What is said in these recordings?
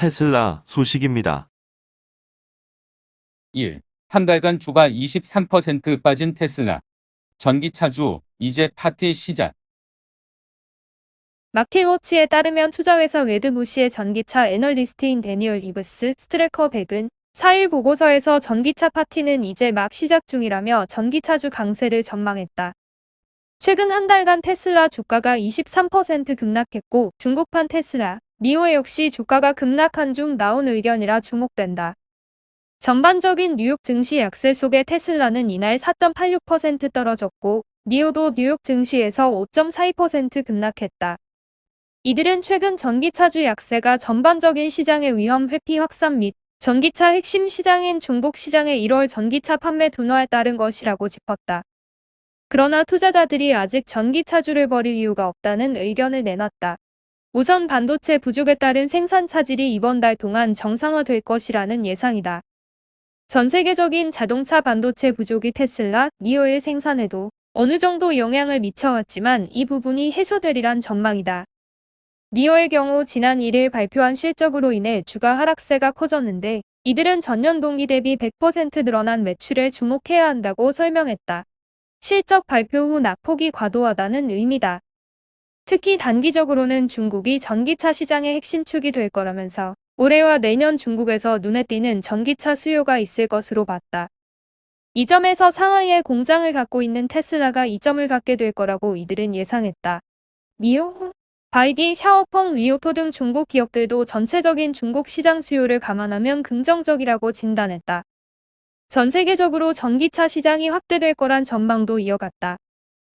테슬라 소식입니다. 1. 한 달간 주가 23% 빠진 테슬라. 전기차주, 이제 파티 시작. 마켓워치에 따르면 투자회사 웨드부시의 전기차 애널리스트인 데니얼 이브스 스트래커 100은 4일 보고서에서 전기차 파티는 이제 막 시작 중이라며 전기차주 강세를 전망했다. 최근 한 달간 테슬라 주가가 23% 급락했고 중국판 테슬라, 니오 역시 주가가 급락한 중 나온 의견이라 주목된다. 전반적인 뉴욕 증시 약세 속에 테슬라는 이날 4.86% 떨어졌고 니오도 뉴욕 증시에서 5.42% 급락했다. 이들은 최근 전기차주 약세가 전반적인 시장의 위험 회피 확산 및 전기차 핵심 시장인 중국 시장의 1월 전기차 판매 둔화에 따른 것이라고 짚었다. 그러나 투자자들이 아직 전기차주를 버릴 이유가 없다는 의견을 내놨다. 우선 반도체 부족에 따른 생산 차질이 이번 달 동안 정상화될 것이라는 예상이다. 전 세계적인 자동차 반도체 부족이 테슬라, 니오의 생산에도 어느 정도 영향을 미쳐왔지만 이 부분이 해소되리란 전망이다. 니오의 경우 지난 1일 발표한 실적으로 인해 주가 하락세가 커졌는데 이들은 전년 동기 대비 100% 늘어난 매출에 주목해야 한다고 설명했다. 실적 발표 후 낙폭이 과도하다는 의미다. 특히 단기적으로는 중국이 전기차 시장의 핵심 축이 될 거라면서 올해와 내년 중국에서 눈에 띄는 전기차 수요가 있을 것으로 봤다. 이 점에서 상하이에 공장을 갖고 있는 테슬라가 이 점을 갖게 될 거라고 이들은 예상했다. 니오, 바이디, 샤오펑, 리오토 등 중국 기업들도 전체적인 중국 시장 수요를 감안하면 긍정적이라고 진단했다. 전 세계적으로 전기차 시장이 확대될 거란 전망도 이어갔다.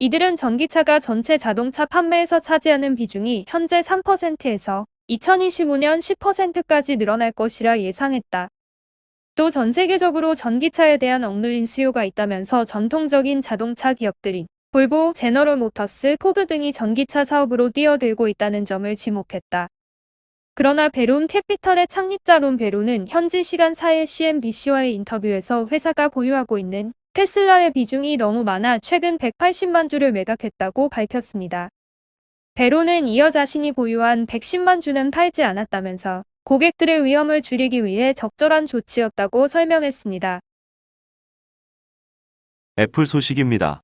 이들은 전기차가 전체 자동차 판매에서 차지하는 비중이 현재 3%에서 2025년 10%까지 늘어날 것이라 예상했다. 또 전 세계적으로 전기차에 대한 억눌린 수요가 있다면서 전통적인 자동차 기업들인 볼보, 제너럴 모터스, 포드 등이 전기차 사업으로 뛰어들고 있다는 점을 지목했다. 그러나 베론 캐피털의 창립자 론 베론은 현지 시간 4일 CNBC와의 인터뷰에서 회사가 보유하고 있는 테슬라의 비중이 너무 많아 최근 180만 주를 매각했다고 밝혔습니다. 베론은 이어 자신이 보유한 110만 주는 팔지 않았다면서 고객들의 위험을 줄이기 위해 적절한 조치였다고 설명했습니다. 애플 소식입니다.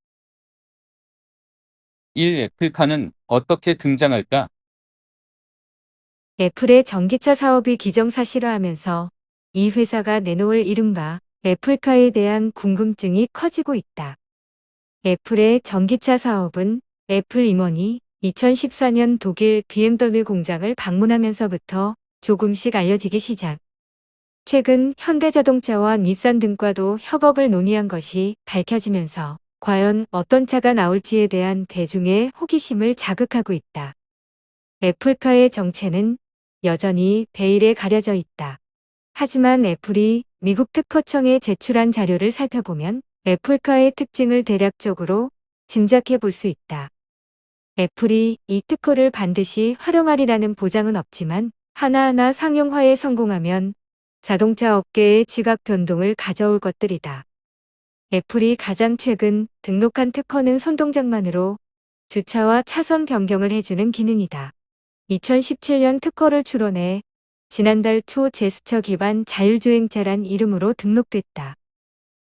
1. 애플카는 어떻게 등장할까? 애플의 전기차 사업이 기정사실화하면서 이 회사가 내놓을 이른바 애플카에 대한 궁금증이 커지고 있다. 애플의 전기차 사업은 애플 임원이 2014년 독일 BMW 공장을 방문하면서부터 조금씩 알려지기 시작. 최근 현대자동차와 닛산 등과도 협업을 논의한 것이 밝혀지면서 과연 어떤 차가 나올지에 대한 대중의 호기심을 자극하고 있다. 애플카의 정체는 여전히 베일에 가려져 있다. 하지만 애플이 미국 특허청에 제출한 자료를 살펴보면 애플카의 특징을 대략적으로 짐작해 볼 수 있다. 애플이 이 특허를 반드시 활용하리라는 보장은 없지만 하나하나 상용화에 성공하면 자동차 업계의 지각 변동을 가져올 것들이다. 애플이 가장 최근 등록한 특허는 손동작만으로 주차와 차선 변경을 해주는 기능이다. 2017년 특허를 출원해 지난달 초 제스처 기반 자율주행차란 이름으로 등록됐다.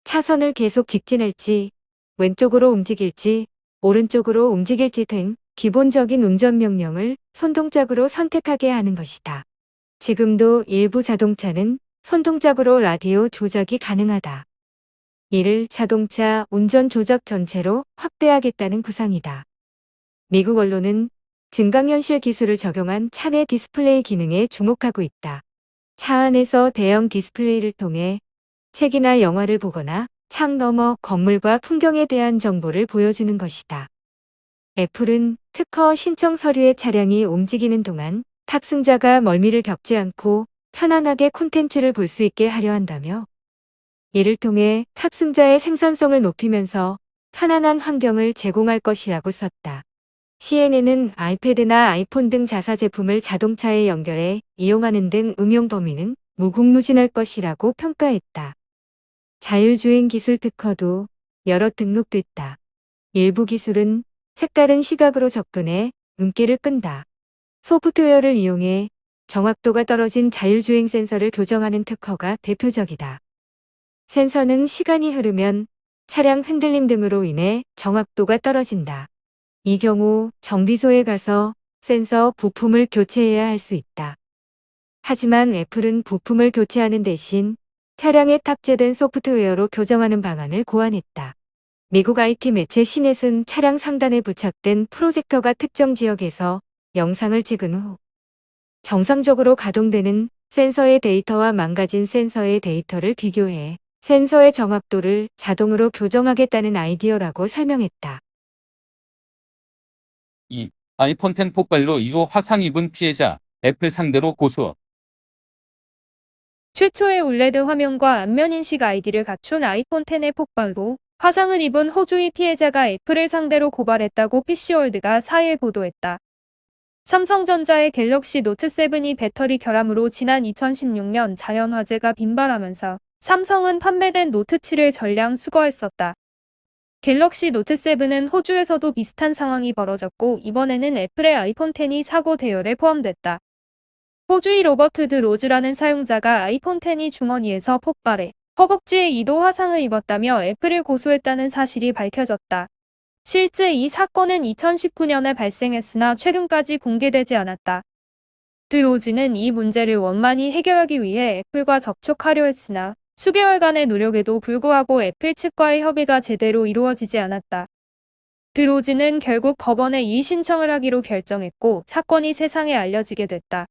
차선을 계속 직진할지, 왼쪽으로 움직일지, 오른쪽으로 움직일지 등 기본적인 운전 명령을 손동작으로 선택하게 하는 것이다. 지금도 일부 자동차는 손동작으로 라디오 조작이 가능하다. 이를 자동차 운전 조작 전체로 확대하겠다는 구상이다. 미국 언론은 증강현실 기술을 적용한 차내 디스플레이 기능에 주목하고 있다. 차 안에서 대형 디스플레이를 통해 책이나 영화를 보거나 창 너머 건물과 풍경에 대한 정보를 보여주는 것이다. 애플은 특허 신청 서류의 차량이 움직이는 동안 탑승자가 멀미를 겪지 않고 편안하게 콘텐츠를 볼 수 있게 하려 한다며 이를 통해 탑승자의 생산성을 높이면서 편안한 환경을 제공할 것이라고 썼다. CNN은 아이패드나 아이폰 등 자사 제품을 자동차에 연결해 이용하는 등 응용 범위는 무궁무진할 것이라고 평가했다. 자율주행 기술 특허도 여러 등록됐다. 일부 기술은 색다른 시각으로 접근해 눈길을 끈다. 소프트웨어를 이용해 정확도가 떨어진 자율주행 센서를 교정하는 특허가 대표적이다. 센서는 시간이 흐르면 차량 흔들림 등으로 인해 정확도가 떨어진다. 이 경우 정비소에 가서 센서 부품을 교체해야 할 수 있다. 하지만 애플은 부품을 교체하는 대신 차량에 탑재된 소프트웨어로 교정하는 방안을 고안했다. 미국 IT 매체 시넷은 차량 상단에 부착된 프로젝터가 특정 지역에서 영상을 찍은 후 정상적으로 가동되는 센서의 데이터와 망가진 센서의 데이터를 비교해 센서의 정확도를 자동으로 교정하겠다는 아이디어라고 설명했다. 2. 아이폰 X 폭발로 2호 화상 입은 피해자, 애플 상대로 고소. 최초의 올레드 화면과 안면 인식 아이디를 갖춘 아이폰 X의 폭발로 화상을 입은 호주의 피해자가 애플을 상대로 고발했다고 PC월드가 4일 보도했다. 삼성전자의 갤럭시 노트 7이 배터리 결함으로 지난 2016년 자연 화재가 빈발하면서 삼성은 판매된 노트 7을 전량 수거했었다. 갤럭시 노트 7은 호주에서도 비슷한 상황이 벌어졌고 이번에는 애플의 아이폰 X이 사고 대열에 포함됐다. 호주의 로버트 드 로즈라는 사용자가 아이폰 X이 주머니에서 폭발해 허벅지에 2도 화상을 입었다며 애플을 고소했다는 사실이 밝혀졌다. 실제 이 사건은 2019년에 발생했으나 최근까지 공개되지 않았다. 드 로즈는 이 문제를 원만히 해결하기 위해 애플과 접촉하려 했으나 수개월간의 노력에도 불구하고 애플 측과의 협의가 제대로 이루어지지 않았다. 드 로즈는 결국 법원에 이의 신청을 하기로 결정했고 사건이 세상에 알려지게 됐다.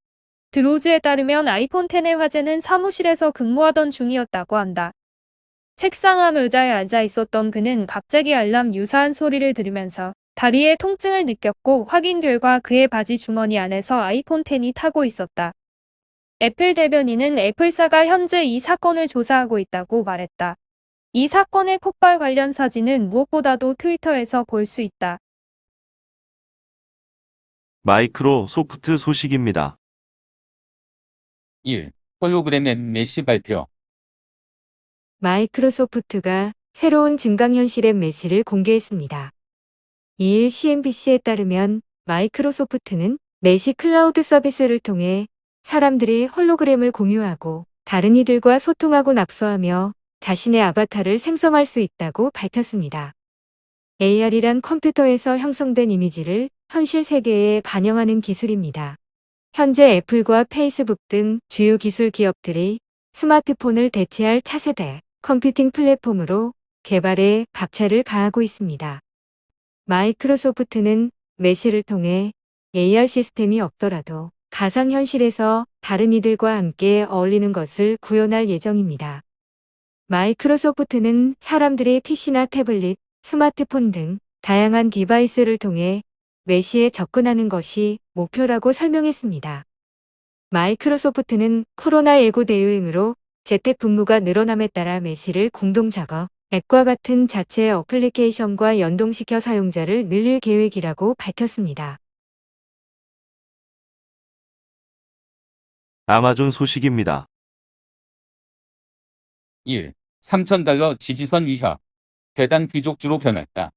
드 로즈에 따르면 아이폰 X의 화재는 사무실에서 근무하던 중이었다고 한다. 책상 앞 의자에 앉아 있었던 그는 갑자기 알람 유사한 소리를 들으면서 다리에 통증을 느꼈고 확인 결과 그의 바지 주머니 안에서 아이폰 X이 타고 있었다. 애플 대변인은 애플사가 현재 이 사건을 조사하고 있다고 말했다. 이 사건의 폭발 관련 사진은 무엇보다도 트위터에서 볼 수 있다. 마이크로소프트 소식입니다. 1. 홀로그램 앱 메시 발표. 마이크로소프트가 새로운 증강현실 앱 메시를 공개했습니다. 2일 CNBC에 따르면 마이크로소프트는 메시 클라우드 서비스를 통해 사람들이 홀로그램을 공유하고 다른 이들과 소통하고 낙서하며 자신의 아바타를 생성할 수 있다고 밝혔습니다. AR이란 컴퓨터에서 형성된 이미지를 현실 세계에 반영하는 기술입니다. 현재 애플과 페이스북 등 주요 기술 기업들이 스마트폰을 대체할 차세대 컴퓨팅 플랫폼으로 개발에 박차를 가하고 있습니다. 마이크로소프트는 메시를 통해 AR 시스템이 없더라도 가상현실에서 다른 이들과 함께 어울리는 것을 구현할 예정입니다. 마이크로소프트는 사람들이 PC나 태블릿, 스마트폰 등 다양한 디바이스를 통해 메시에 접근하는 것이 목표라고 설명했습니다. 마이크로소프트는 코로나19 대유행으로 재택근무가 늘어남에 따라 메시를 공동작업, 앱과 같은 자체 어플리케이션과 연동시켜 사용자를 늘릴 계획이라고 밝혔습니다. 아마존 소식입니다. 1. $3,000 지지선 위협. 배당 귀족주로 변했다.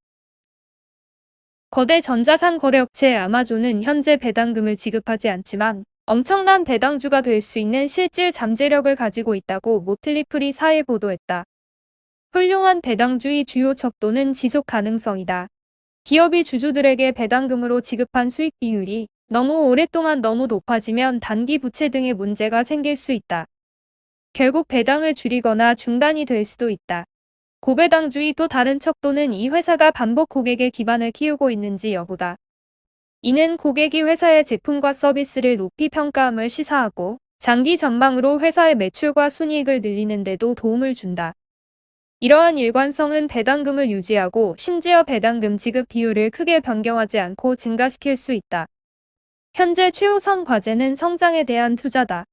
거대 전자상 거래업체 아마존은 현재 배당금을 지급하지 않지만 엄청난 배당주가 될 수 있는 실질 잠재력을 가지고 있다고 모틀리플이 4일 보도했다. 훌륭한 배당주의 주요 척도는 지속 가능성이다. 기업이 주주들에게 배당금으로 지급한 수익 비율이 너무 오랫동안 너무 높아지면 단기 부채 등의 문제가 생길 수 있다. 결국 배당을 줄이거나 중단이 될 수도 있다. 고배당주의 또 다른 척도는 이 회사가 반복 고객의 기반을 키우고 있는지 여부다. 이는 고객이 회사의 제품과 서비스를 높이 평가함을 시사하고 장기 전망으로 회사의 매출과 순이익을 늘리는 데도 도움을 준다. 이러한 일관성은 배당금을 유지하고 심지어 배당금 지급 비율을 크게 변경하지 않고 증가시킬 수 있다. 현재 최우선 과제는 성장에 대한 투자다.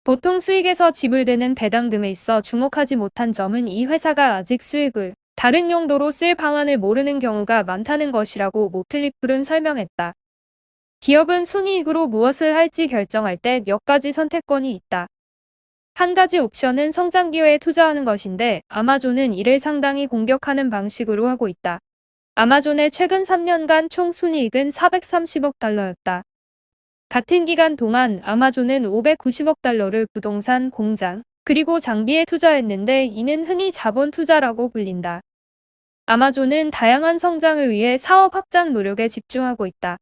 보통 수익에서 지불되는 배당금에 있어 주목하지 못한 점은 이 회사가 아직 수익을 다른 용도로 쓸 방안을 모르는 경우가 많다는 것이라고 모틀리플은 설명했다. 기업은 순이익으로 무엇을 할지 결정할 때 몇 가지 선택권이 있다. 한 가지 옵션은 성장 기회에 투자하는 것인데 아마존은 이를 상당히 공격하는 방식으로 하고 있다. 아마존의 최근 3년간 총 순이익은 $430억 달러였다. 같은 기간 동안 아마존은 590억 달러를 부동산, 공장, 그리고 장비에 투자했는데 이는 흔히 자본 투자라고 불린다. 아마존은 다양한 성장을 위해 사업 확장 노력에 집중하고 있다.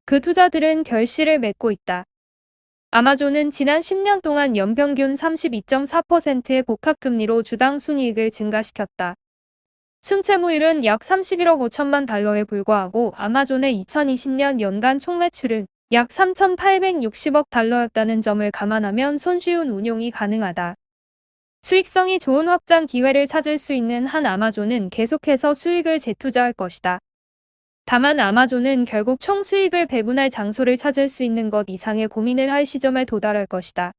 그 투자들은 결실을 맺고 있다. 아마존은 지난 10년 동안 연평균 32.4%의 복합금리로 주당 순이익을 증가시켰다. 순채무율은 약 31억 5천만 달러에 불과하고 아마존의 2020년 연간 총매출은 약 3,860억 달러였다는 점을 감안하면 손쉬운 운용이 가능하다. 수익성이 좋은 확장 기회를 찾을 수 있는 한 아마존은 계속해서 수익을 재투자할 것이다. 다만 아마존은 결국 총 수익을 배분할 장소를 찾을 수 있는 것 이상의 고민을 할 시점에 도달할 것이다.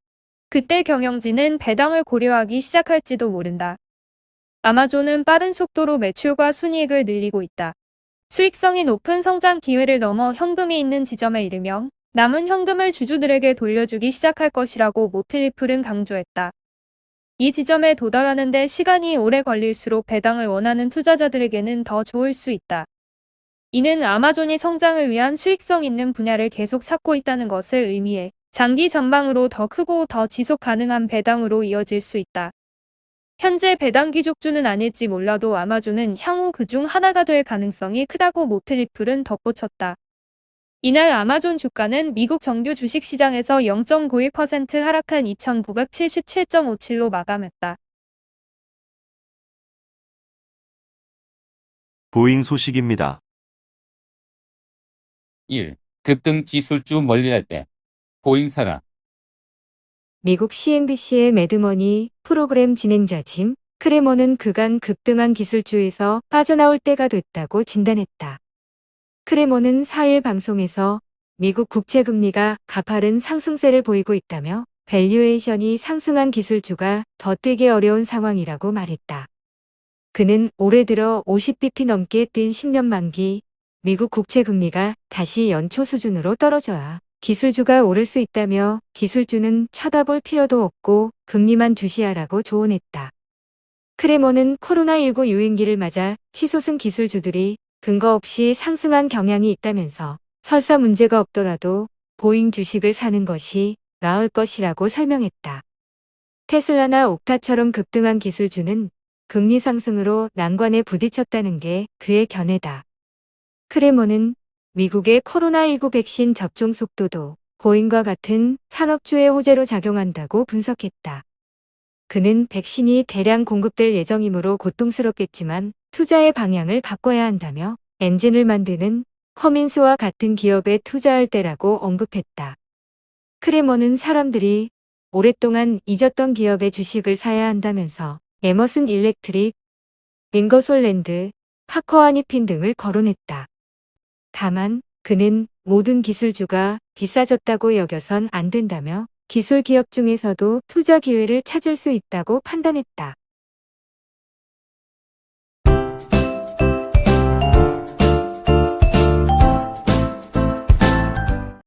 그때 경영진은 배당을 고려하기 시작할지도 모른다. 아마존은 빠른 속도로 매출과 순이익을 늘리고 있다. 수익성이 높은 성장 기회를 넘어 현금이 있는 지점에 이르며 남은 현금을 주주들에게 돌려주기 시작할 것이라고 모틀리플은 강조했다. 이 지점에 도달하는 데 시간이 오래 걸릴수록 배당을 원하는 투자자들에게는 더 좋을 수 있다. 이는 아마존이 성장을 위한 수익성 있는 분야를 계속 찾고 있다는 것을 의미해 장기 전망으로 더 크고 더 지속 가능한 배당으로 이어질 수 있다. 현재 배당 귀족주는 아닐지 몰라도 아마존은 향후 그중 하나가 될 가능성이 크다고 모틀리플은 덧붙였다. 이날 아마존 주가는 미국 정규 주식시장에서 0.91% 하락한 2,977.57로 마감했다. 보잉 소식입니다. 1. 급등 기술주 멀리할 때. 보잉 사라. 미국 CNBC의 매드머니 프로그램 진행자 짐 크레머는 그간 급등한 기술주에서 빠져나올 때가 됐다고 진단했다. 크레머는 4일 방송에서 미국 국채금리가 가파른 상승세를 보이고 있다며 밸류에이션이 상승한 기술주가 더 뛰기 어려운 상황이라고 말했다. 그는 올해 들어 50bp 넘게 뛴 10년 만기 미국 국채금리가 다시 연초 수준으로 떨어져야 기술주가 오를 수 있다며 기술주는 쳐다볼 필요도 없고 금리만 주시하라고 조언했다. 크레머는 코로나19 유행기를 맞아 치솟은 기술주들이 근거 없이 상승한 경향이 있다면서 설사 문제가 없더라도 보잉 주식을 사는 것이 나을 것이라고 설명했다. 테슬라나 옥타처럼 급등한 기술주는 금리 상승으로 난관에 부딪혔다는 게 그의 견해다. 크레머는 미국의 코로나19 백신 접종 속도도 보잉과 같은 산업주의 호재로 작용한다고 분석했다. 그는 백신이 대량 공급될 예정이므로 고통스럽겠지만 투자의 방향을 바꿔야 한다며 엔진을 만드는 커민스와 같은 기업에 투자할 때라고 언급했다. 크레머는 사람들이 오랫동안 잊었던 기업의 주식을 사야 한다면서 에머슨 일렉트릭, 잉거솔랜드, 파커 하니핀 등을 거론했다. 다만 그는 모든 기술주가 비싸졌다고 여겨선 안 된다며 기술 기업 중에서도 투자 기회를 찾을 수 있다고 판단했다.